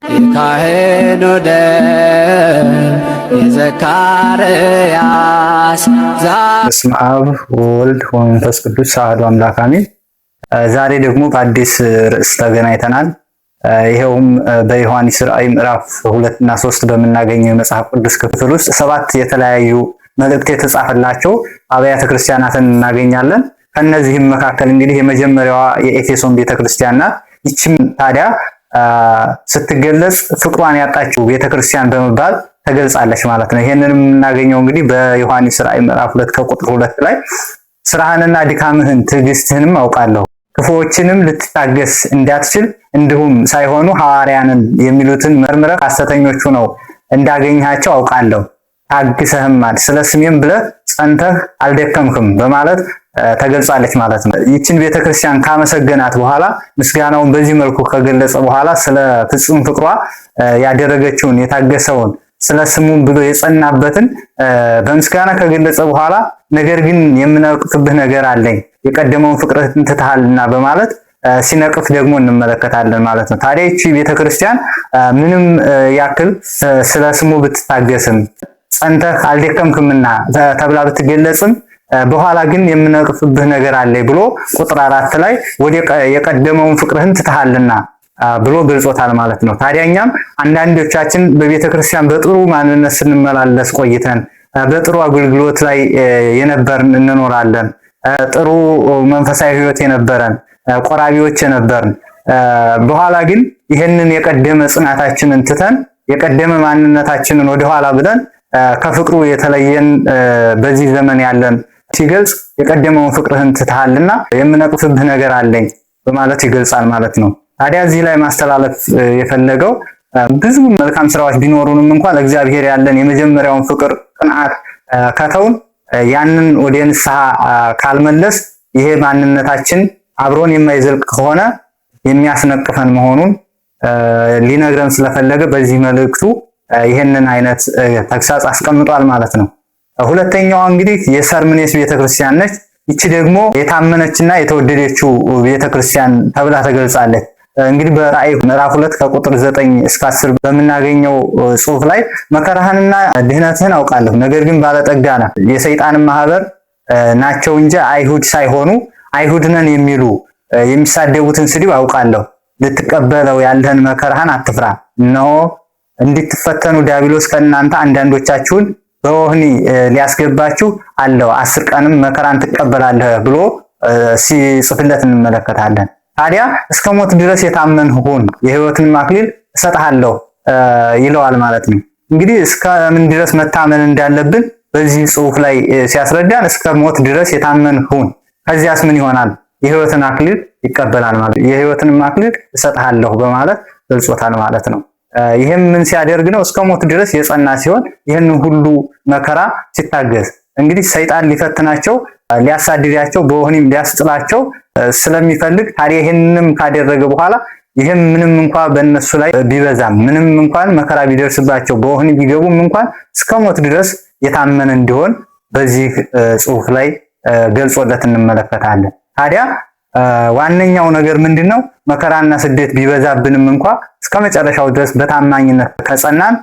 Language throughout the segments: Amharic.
የካህኑ ደም የዘካርያስ በስመ አብ ወወልድ ወመንፈስ ቅዱስ አሐዱ አምላክ አሜን። ዛሬ ደግሞ በአዲስ ርዕስ ተገናኝተናል። ይሄውም በዮሐንስ ራእይ ምዕራፍ 2 እና 3 በምናገኘው የመጽሐፍ ቅዱስ ክፍል ውስጥ 7 የተለያዩ መልእክት የተጻፈላቸው አብያተ ክርስቲያናትን እናገኛለን። ከነዚህም መካከል እንግዲህ የመጀመሪያዋ የኤፌሶን ቤተክርስቲያን ናት። ይህችም ታዲያ ስትገለጽ ፍቅሯን ያጣችው ቤተክርስቲያን በመባል ተገልጻለች ማለት ነው። ይሄንንም የምናገኘው እንግዲህ በዮሐንስ ራእይ ምዕራፍ 2 ከቁጥር 2 ላይ ስራህንና ድካምህን ትዕግስትህንም አውቃለሁ፣ ክፉዎችንም ልትታገስ እንዳትችል እንዲሁም ሳይሆኑ ሐዋርያንን የሚሉትን መርምረህ ሐሰተኞቹ ነው እንዳገኘሃቸው አውቃለሁ፣ ታግሰህማል፣ ስለ ስሜም ብለህ ጸንተህ አልደከምክም በማለት ተገልጻለች ማለት ነው። ይህችን ቤተክርስቲያን ካመሰገናት በኋላ ምስጋናውን በዚህ መልኩ ከገለጸ በኋላ ስለ ፍጹም ፍቅሯ ያደረገችውን የታገሰውን ስለ ስሙም ብሎ የጸናበትን በምስጋና ከገለጸ በኋላ ነገር ግን የምነቅፍብህ ነገር አለኝ የቀደመውን ፍቅርህን ትተሃልና በማለት ሲነቅፍ ደግሞ እንመለከታለን ማለት ነው። ታዲያ ይህች ቤተክርስቲያን ምንም ያክል ስለ ስሙ ብትታገስም ጸንተህ አልደከምክምና ተብላ ብትገለጽም በኋላ ግን የምነቅፍብህ ነገር አለኝ ብሎ ቁጥር 4 ላይ ወደ የቀደመውን ፍቅርህን ትተሃልና ብሎ ገልጾታል ማለት ነው። ታዲያ እኛም አንዳንዶቻችን በቤተክርስቲያን በጥሩ ማንነት ስንመላለስ ቆይተን በጥሩ አገልግሎት ላይ የነበርን እንኖራለን። ጥሩ መንፈሳዊ ሕይወት የነበረን ቆራቢዎች የነበርን በኋላ ግን ይሄንን የቀደመ ጽናታችንን ትተን የቀደመ ማንነታችንን ወደኋላ ብለን ከፍቅሩ የተለየን በዚህ ዘመን ያለን ሲገልጽ የቀደመውን ፍቅርህን ትተሃልና የምነቅፍብህ ነገር አለኝ በማለት ይገልጻል ማለት ነው። ታዲያ እዚህ ላይ ማስተላለፍ የፈለገው ብዙ መልካም ስራዎች ቢኖሩንም እንኳን ለእግዚአብሔር ያለን የመጀመሪያውን ፍቅር ቅንዓት ከተውን ያንን ወደ ንስሐ ካልመለስ ይሄ ማንነታችን አብሮን የማይዘልቅ ከሆነ የሚያስነቅፈን መሆኑን ሊነግረን ስለፈለገ በዚህ መልእክቱ ይሄንን አይነት ተግሳጽ አስቀምጧል ማለት ነው። ሁለተኛዋ እንግዲህ የሰርምኔስ ቤተክርስቲያን ነች። ይቺ ደግሞ የታመነችና የተወደደችው ቤተክርስቲያን ተብላ ተገልጻለች። እንግዲህ በራእይ ምዕራፍ 2 ከቁጥር 9 እስከ 10 በምናገኘው ጽሑፍ ላይ መከራህንና ድህነትህን አውቃለሁ፣ ነገር ግን ባለጠጋ ነህ፣ የሰይጣንን ማህበር ናቸው እንጂ አይሁድ ሳይሆኑ አይሁድ ነን የሚሉ የሚሳደቡትን ስድብ አውቃለሁ፣ ልትቀበለው ያለህን መከራህን አትፍራ፣ እነሆ እንድትፈተኑ ዲያብሎስ ከእናንተ አንዳንዶቻችሁን በወህኒ ሊያስገባችሁ አለው፣ 10 ቀንም መከራን ትቀበላለህ ብሎ ሲጽፍለት እንመለከታለን። ታዲያ እስከ ሞት ድረስ የታመን ሁን የሕይወትን አክሊል እሰጥሃለሁ ይለዋል ማለት ነው። እንግዲህ እስከ ምን ድረስ መታመን እንዳለብን በዚህ ጽሑፍ ላይ ሲያስረዳን እስከ ሞት ድረስ የታመን ሁን፣ ከዚያስ ምን ይሆናል? የሕይወትን አክሊል ይቀበላል ማለት ነው። የሕይወትን አክሊል እሰጥሃለሁ በማለት ገልጾታል ማለት ነው። ይሄም ምን ሲያደርግ ነው? እስከ ሞት ድረስ የጸና ሲሆን ይህን ሁሉ መከራ ሲታገስ እንግዲህ ሰይጣን ሊፈትናቸው ሊያሳድዳቸው በወህኒም ሊያስጥላቸው ስለሚፈልግ ታዲያ ይሄንንም ካደረገ በኋላ ይሄም ምንም እንኳን በእነሱ ላይ ቢበዛም ምንም እንኳን መከራ ቢደርስባቸው በወህኒ ቢገቡም እንኳን እስከ ሞት ድረስ የታመነ እንዲሆን በዚህ ጽሑፍ ላይ ገልጾለት እንመለከታለን። ታዲያ ዋነኛው ነገር ምንድነው? መከራና ስደት ቢበዛብንም እንኳን እስከ መጨረሻው ድረስ በታማኝነት ከጸናን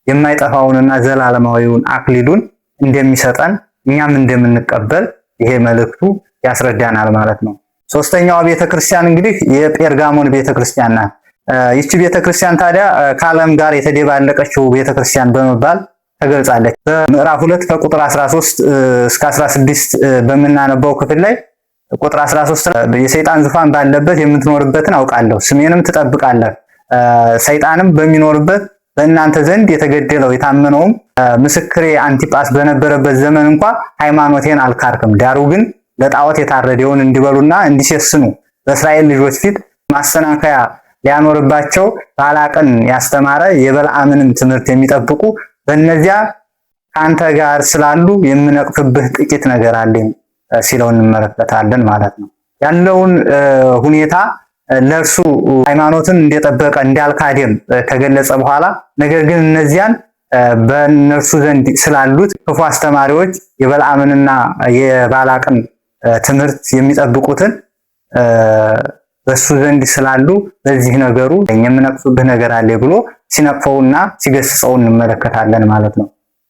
የማይጠፋውንና ዘላለማዊውን አክሊሉን እንደሚሰጠን እኛም እንደምንቀበል ይሄ መልእክቱ ያስረዳናል ማለት ነው። ሶስተኛዋ ቤተክርስቲያን እንግዲህ የጴርጋሞን ቤተክርስቲያን ናት። ይህች ቤተክርስቲያን ታዲያ ከዓለም ጋር የተደባለቀችው ቤተክርስቲያን በመባል ተገልጻለች። በምዕራፍ 2 ከቁጥር 13 እስከ 16 በምናነበው ክፍል ላይ ቁጥር 13 የሰይጣን ዙፋን ባለበት የምትኖርበትን አውቃለሁ፣ ስሜንም ትጠብቃለህ፣ ሰይጣንም በሚኖርበት በእናንተ ዘንድ የተገደለው የታመነውም ምስክሬ አንቲጳስ በነበረበት ዘመን እንኳን ሃይማኖቴን አልካድክም፣ ዳሩ ግን ለጣዖት የታረደውን እንዲበሉና እንዲሴስኑ በእስራኤል ልጆች ፊት ማሰናከያ ሊያኖርባቸው ባላቅን ያስተማረ የበልዓምንም ትምህርት የሚጠብቁ በእነዚያ ከአንተ ጋር ስላሉ የምነቅፍብህ ጥቂት ነገር አለኝ ሲለው እንመለከታለን ማለት ነው። ያለውን ሁኔታ ለእርሱ ሃይማኖትን እንደጠበቀ እንዳልካደም ከገለጸ በኋላ ነገር ግን እነዚያን በእነርሱ ዘንድ ስላሉት ክፉ አስተማሪዎች የበልዓምንና የባላቅን ትምህርት የሚጠብቁትን በሱ ዘንድ ስላሉ በዚህ ነገሩ የምነቅፍብህ ነገር አለ ብሎ ሲነቅፈውና ሲገስጸው እንመለከታለን ማለት ነው።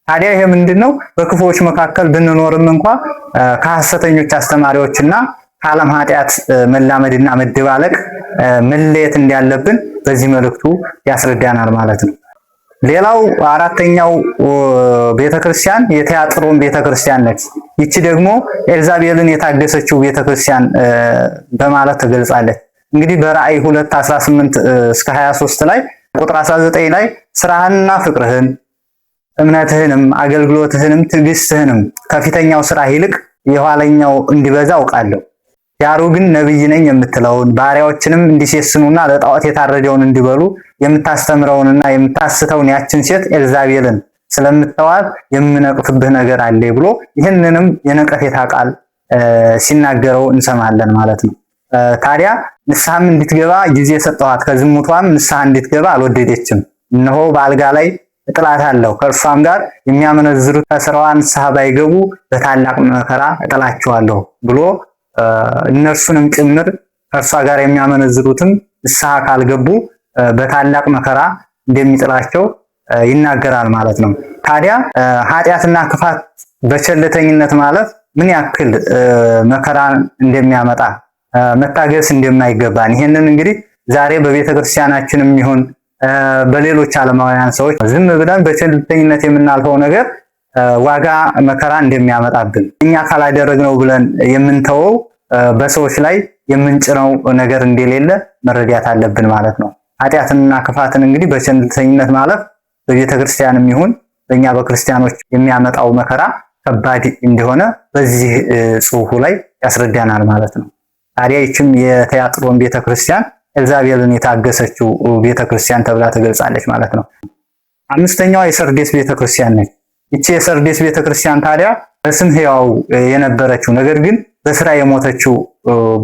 ታዲያ ይሄ ምንድነው? በክፉዎች መካከል ብንኖርም እንኳ ከሐሰተኞች አስተማሪዎችና ከዓለም ኃጢአት መላመድና መደባለቅ መለየት እንዳለብን በዚህ መልእክቱ ያስረዳናል ማለት ነው። ሌላው አራተኛው ቤተክርስቲያን የቲያጥሮን ቤተክርስቲያን ነች። ይቺ ደግሞ ኤልዛቤልን የታገሰችው ቤተክርስቲያን በማለት ተገልጻለች። እንግዲህ በራእይ 2:18 እስከ 23 ላይ ቁጥር 19 ላይ ስራህንና ፍቅርህን እምነትህንም አገልግሎትህንም ትዕግስትህንም ከፊተኛው ስራ ይልቅ የኋለኛው እንዲበዛ አውቃለሁ። ዳሩ ግን ነብይ ነኝ የምትለውን ባሪያዎችንም እንዲሴስኑና ለጣዖት የታረደውን እንዲበሉ የምታስተምረውንና የምታስተውን ያችን ሴት ኤልዛቤልን ስለምትተዋት የምነቅፍብህ ነገር አለ ብሎ ይህንንም የነቀፌታ ቃል ሲናገረው እንሰማለን ማለት ነው። ታዲያ ንስሐም እንድትገባ ጊዜ ሰጠኋት፣ ከዝሙቷም ንስሐ እንድትገባ አልወደደችም። እነሆ በአልጋ ላይ እጥላታለሁ፣ ከእርሷም ጋር የሚያመነዝሩት ከስራዋ ንስሐ ባይገቡ በታላቅ መከራ እጥላቸዋለሁ ብሎ እነርሱንም ጭምር ከእርሷ ጋር የሚያመነዝሩትም ንስሐ ካልገቡ በታላቅ መከራ እንደሚጥላቸው ይናገራል ማለት ነው። ታዲያ ኃጢአትና ክፋት በቸልተኝነት ማለት ምን ያክል መከራ እንደሚያመጣ መታገስ እንደማይገባን ይሄንን እንግዲህ ዛሬ በቤተክርስቲያናችንም ይሁን በሌሎች ዓለማውያን ሰዎች ዝም ብለን በቸልተኝነት የምናልፈው ነገር ዋጋ መከራ እንደሚያመጣብን እኛ ካላደረግነው ብለን የምንተወው በሰዎች ላይ የምንጭነው ነገር እንደሌለ መረዳት አለብን ማለት ነው። ኃጢአትንና ክፋትን እንግዲህ በቸልተኝነት ማለፍ በቤተክርስቲያንም ይሁን በእኛ በክርስቲያኖች የሚያመጣው መከራ ከባድ እንደሆነ በዚህ ጽሑፉ ላይ ያስረዳናል ማለት ነው። ታዲያ ይህችም የቲያጥሮን ቤተክርስቲያን ኤልዛቤልን የታገሰችው ቤተክርስቲያን ተብላ ተገልጻለች ማለት ነው። አምስተኛዋ የሰርዴስ ቤተክርስቲያን ነች። ይቺ የሰርዴስ ቤተክርስቲያን ታዲያ በስም ሕያው የነበረችው ነገር ግን በስራ የሞተችው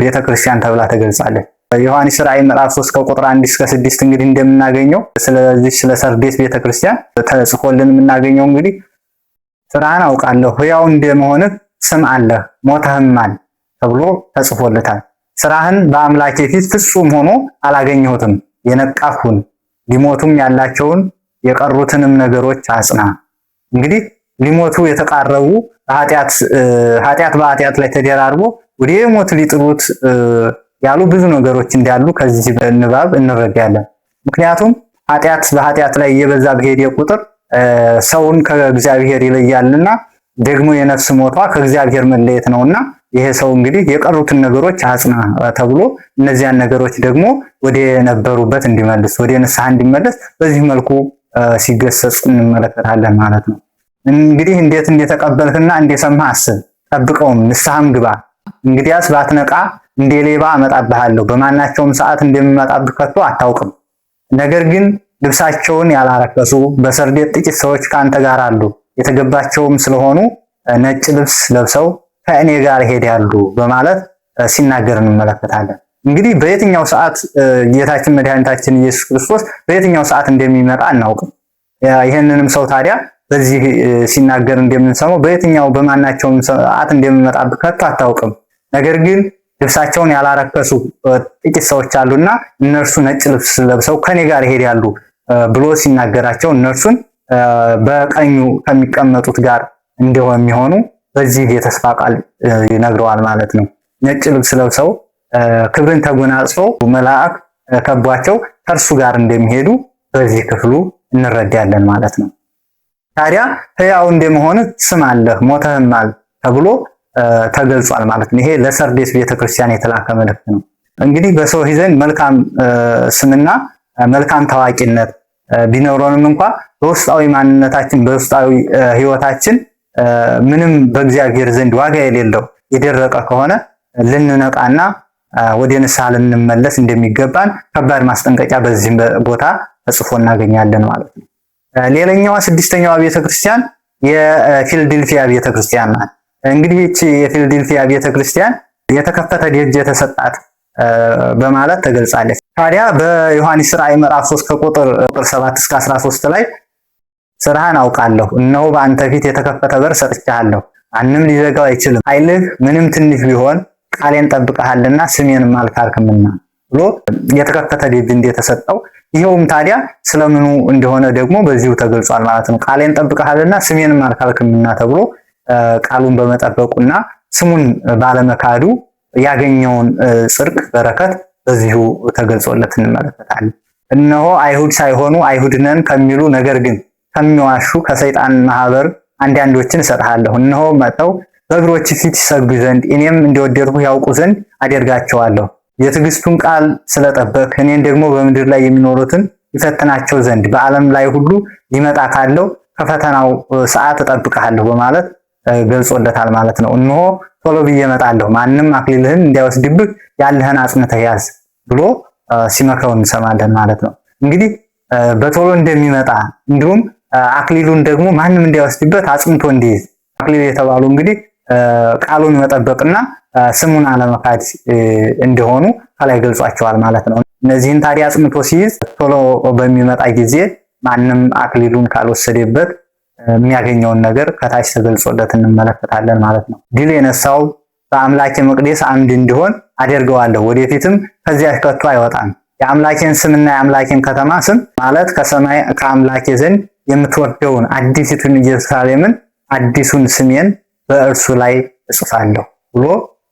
ቤተክርስቲያን ተብላ ተገልጻለች። ዮሐንስ ራእይ ምዕራፍ 3 ከቁጥር 1 እስከ 6 እንግዲህ እንደምናገኘው ስለዚህ ስለ ሰርዴስ ቤተክርስቲያን ተጽፎልን የምናገኘው እንግዲህ ስራህን አውቃለሁ፣ ሕያው እንደመሆንህ ስም አለህ፣ ሞተህማል ተብሎ ተጽፎለታል። ስራህን በአምላኬ ፊት ፍጹም ሆኖ አላገኘሁትም፣ የነቃሁን ሊሞቱም ያላቸውን የቀሩትንም ነገሮች አጽና። እንግዲህ ሊሞቱ የተቃረቡ ኃጢአት በኃጢአት ላይ ተደራርቦ ወደ ሞት ሊጥሉት ያሉ ብዙ ነገሮች እንዳሉ ከዚህ ንባብ እንረዳለን። ምክንያቱም ኃጢአት በኃጢአት ላይ እየበዛ በሄደ ቁጥር ሰውን ከእግዚአብሔር ይለያልና ደግሞ የነፍስ ሞቷ ከእግዚአብሔር መለየት ነውና ይሄ ሰው እንግዲህ የቀሩትን ነገሮች አጽና ተብሎ እነዚያን ነገሮች ደግሞ ወደ ነበሩበት እንዲመልስ ወደ ንስሐ እንዲመለስ በዚህ መልኩ ሲገሰጽ እንመለከታለን ማለት ነው። እንግዲህ እንዴት እንደተቀበልክና እንደሰማህ አስብ፣ ጠብቀውም ንስሐም ግባ። እንግዲያስ ባትነቃ እንደ ሌባ አመጣብሃለሁ፣ በማናቸውም ሰዓት እንደሚመጣብህ ከቶ አታውቅም። ነገር ግን ልብሳቸውን ያላረከሱ በሰርዴስ ጥቂት ሰዎች ካንተ ጋር አሉ፣ የተገባቸውም ስለሆኑ ነጭ ልብስ ለብሰው ከእኔ ጋር ይሄዳሉ በማለት ሲናገር እንመለከታለን። እንግዲህ በየትኛው ሰዓት ጌታችን መድኃኒታችን ኢየሱስ ክርስቶስ በየትኛው ሰዓት እንደሚመጣ አናውቅም። ይህንንም ሰው ታዲያ በዚህ ሲናገር እንደምንሰማው በየትኛው በማናቸውም ሰዓት እንደሚመጣብህ ከቶ አታውቅም። ነገር ግን ልብሳቸውን ያላረከሱ ጥቂት ሰዎች አሉና እነርሱ ነጭ ልብስ ለብሰው ከኔ ጋር ይሄዳሉ ብሎ ሲናገራቸው እነርሱን በቀኙ ከሚቀመጡት ጋር እንደሚሆኑ በዚህ የተስፋ ቃል ይነግረዋል ማለት ነው። ነጭ ልብስ ለብሰው ክብርን ተጎናጽፈው መልአክ ከቧቸው ከእርሱ ጋር እንደሚሄዱ በዚህ ክፍሉ እንረዳለን ማለት ነው። ታዲያ ሕያው እንደመሆን ስም አለህ፣ ሞተህማል ተብሎ ተገልጿል ማለት ነው። ይሄ ለሰርዴስ ቤተክርስቲያን የተላከ መልእክት ነው። እንግዲህ በሰዎች ዘንድ መልካም ስምና መልካም ታዋቂነት ቢኖረንም እንኳ በውስጣዊ ማንነታችን በውስጣዊ ሕይወታችን ምንም በእግዚአብሔር ዘንድ ዋጋ የሌለው የደረቀ ከሆነ ልንነቃና ወደ ንስሐ ልንመለስ እንደሚገባን ከባድ ማስጠንቀቂያ በዚህ ቦታ ተጽፎ እናገኛለን ማለት ነው። ሌላኛዋ ስድስተኛዋ ቤተክርስቲያን የፊልድልፊያ ቤተክርስቲያን ናት። እንግዲህ እቺ የፊልድልፊያ ቤተክርስቲያን የተከፈተ ደጅ የተሰጣት በማለት ተገልጻለች። ታዲያ በዮሐንስ ራእይ ምዕራፍ 3 ከቁጥር 7 እስከ 13 ላይ ስራህን አውቃለሁ፣ እነሆ በአንተ ፊት የተከፈተ በር ሰጥቻለሁ፣ ማንም ሊዘጋው አይችልም። ኃይልህ ምንም ትንሽ ቢሆን ቃሌን ጠብቀሃልና ስሜንም አልካድክምና ብሎ የተከፈተ ደጅ እንደተሰጠው ይሄውም ታዲያ ስለምኑ እንደሆነ ደግሞ በዚሁ ተገልጿል ማለት ነው። ቃሌን ጠብቀሃልና ስሜንም አልካልክምና ተብሎ ቃሉን በመጠበቁና ስሙን ባለመካዱ ያገኘውን ጽድቅ በረከት በዚሁ ተገልጾለት እንመለከታለን። እነሆ አይሁድ ሳይሆኑ አይሁድ ነን ከሚሉ ነገር ግን ከሚዋሹ ከሰይጣን ማህበር አንዳንዶችን እሰጥሃለሁ። እነሆ መጥተው በእግሮች ፊት ይሰግዱ ዘንድ እኔም እንደወደድሁ ያውቁ ዘንድ አደርጋቸዋለሁ። የትዕግስቱን ቃል ስለጠበቅ እኔን ደግሞ በምድር ላይ የሚኖሩትን ይፈትናቸው ዘንድ በዓለም ላይ ሁሉ ሊመጣ ካለው ከፈተናው ሰዓት እጠብቅሃለሁ በማለት ገልጾለታል ማለት ነው። እነሆ ቶሎ ብዬ እመጣለሁ፣ ማንም አክሊልህን እንዳይወስድብህ ያለህን አጽንተህ ያዝ ብሎ ሲመክረው እንሰማለን ማለት ነው። እንግዲህ በቶሎ እንደሚመጣ እንዲሁም አክሊሉን ደግሞ ማንም እንዳይወስድበት አጽንቶ እንዲይዝ አክሊል የተባሉ እንግዲህ ቃሉን መጠበቅና ስሙን አለመካድ እንደሆኑ ከላይ ገልጿቸዋል ማለት ነው። እነዚህን ታዲያ አጽንቶ ሲይዝ ቶሎ በሚመጣ ጊዜ ማንም አክሊሉን ካልወሰደበት የሚያገኘውን ነገር ከታች ተገልጾለት እንመለከታለን ማለት ነው። ድል የነሳው በአምላኬ መቅደስ አምድ እንዲሆን አደርገዋለሁ፣ ወደፊትም ከዚያ ከቶ አይወጣም። የአምላኬን ስምና የአምላኬን ከተማ ስም ማለት ከሰማይ ከአምላኬ ዘንድ የምትወርደውን አዲሲቱን ኢየሩሳሌምን አዲሱን ስሜን በእርሱ ላይ እጽፋለሁ ብሎ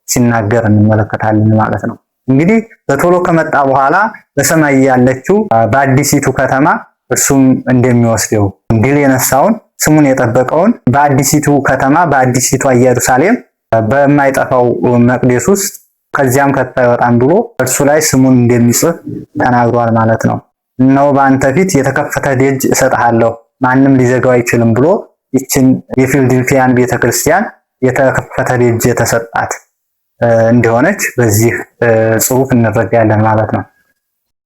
ሲናገር እንመለከታለን ማለት ነው። እንግዲህ በቶሎ ከመጣ በኋላ በሰማይ ያለችው በአዲሲቱ ከተማ እርሱም እንደሚወስደው ድል የነሳውን ስሙን የጠበቀውን በአዲሲቱ ከተማ በአዲሲቱ ኢየሩሳሌም በማይጠፋው መቅደስ ውስጥ ከዚያም ከቶ አይወጣም ብሎ እርሱ ላይ ስሙን እንደሚጽፍ ተናግሯል ማለት ነው። እነሆ በአንተ ፊት የተከፈተ ደጅ እሰጥሃለሁ፣ ማንም ሊዘጋው አይችልም ብሎ ይችን የፊልድልፊያን ቤተክርስቲያን የተከፈተ ደጅ የተሰጣት እንደሆነች በዚህ ጽሑፍ እንረዳለን ማለት ነው።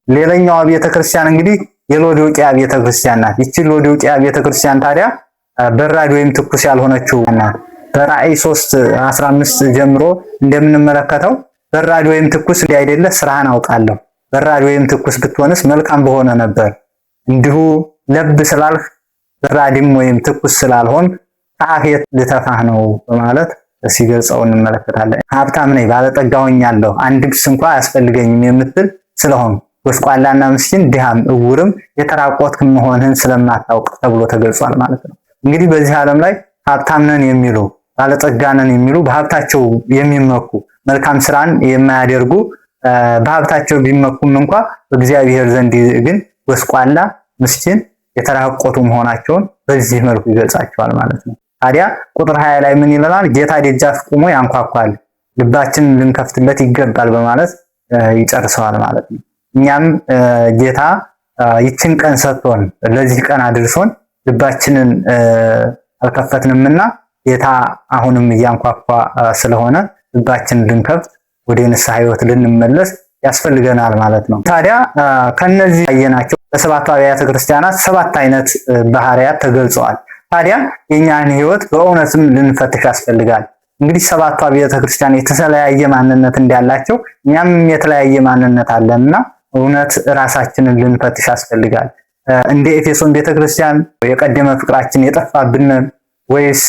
ሌላኛዋ ቤተክርስቲያን እንግዲህ የሎዶቅያ ቤተክርስቲያን ናት። ይቺ ሎዶቅያ ቤተክርስቲያን ታዲያ በራድ ወይም ትኩስ ያልሆነችው ናት። በራእይ 3:15 ጀምሮ እንደምንመለከተው በራድ ወይም ትኩስ እንዳይደለ ስራህን አውቃለሁ፣ በራድ ወይም ትኩስ ብትሆንስ መልካም በሆነ ነበር። እንዲሁ ለብ ስላልህ በራድም ወይም ትኩስ ስላልሆን ከአፌ ልተፋህ ነው በማለት ሲገልጸው እንመለከታለን። ሀብታም ነኝ ባለጠጋ ሆኛለሁ አንድስ እንኳ አያስፈልገኝም የምትል ስለሆን ጎስቋላና ምስኪን ድሃም እውርም የተራቆትክ መሆንህን ስለማታውቅ ተብሎ ተገልጿል ማለት ነው። እንግዲህ በዚህ ዓለም ላይ ሀብታም ነን የሚሉ ባለጠጋ ነን የሚሉ በሀብታቸው የሚመኩ መልካም ስራን የማያደርጉ በሀብታቸው ቢመኩም እንኳ በእግዚአብሔር ዘንድ ግን ጎስቋላ ምስኪን የተራቆቱ መሆናቸውን በዚህ መልኩ ይገልጻቸዋል ማለት ነው። ታዲያ ቁጥር 20 ላይ ምን ይላል? ጌታ ደጃፍ ቆሞ ያንኳኳል፣ ልባችንን ልንከፍትለት ይገባል በማለት ይጨርሰዋል ማለት ነው። እኛም ጌታ ይችን ቀን ሰጥቶን ለዚህ ቀን አድርሶን ልባችንን አልከፈትንምና ጌታ አሁንም እያንኳኳ ስለሆነ ልባችንን ልንከፍት ወደ ንስሐ ሕይወት ልንመለስ ያስፈልገናል ማለት ነው። ታዲያ ከነዚህ ያየናቸው በሰባቱ አብያተ ክርስቲያናት 7 አይነት ባህሪያት ተገልጸዋል። ታዲያ የኛን ሕይወት በእውነትም ልንፈትሽ ያስፈልጋል። እንግዲህ 7ቱ አብያተ ክርስቲያን የተለያየ ማንነት እንዳላቸው እኛም የተለያየ ማንነት አለንና እውነት ራሳችንን ልንፈትሽ ያስፈልጋል። እንደ ኤፌሶን ቤተክርስቲያን የቀደመ ፍቅራችን የጠፋብን ወይስ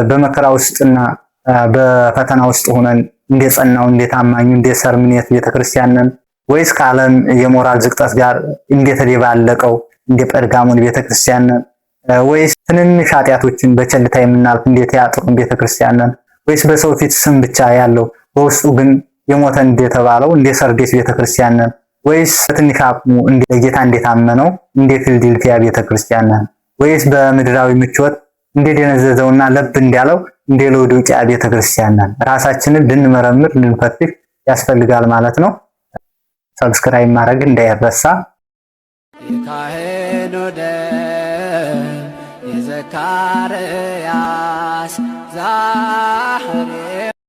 በመከራ ውስጥና በፈተና ውስጥ ሆነን እንደጸናው እንደታማኙ እንደ ሰርምኔት ቤተክርስቲያን ነን ወይስ ከዓለም የሞራል ዝቅጠት ጋር እንደተደባለቀው እንደ ጴርጋሞን ቤተክርስቲያን ነን ወይስ ትንንሽ ኃጢአቶችን በቸልታ የምናልፍ እንደ ቲያጥሮን ቤተክርስቲያን ነን ወይስ በሰው ፊት ስም ብቻ ያለው በውስጡ ግን የሞተ እንደተባለው እንደ ሰርዴስ ቤተክርስቲያን ነን ወይስ በትንሽ አቅሙ እንደ ጌታ እንደታመነው እንደ ፊልድልፊያ ቤተክርስቲያን ነን ወይስ በምድራዊ ምቾት እንደደነዘዘውና ለብ እንዳለው እንደ ሎዶቅያ ቤተክርስቲያን ነን? ራሳችንን ልንመረምር ልንፈትሽ ያስፈልጋል ማለት ነው። ሰብስክራይብ ማድረግ እንዳይረሳ። የካህኑ ደም የዘካርያስ ዛሬ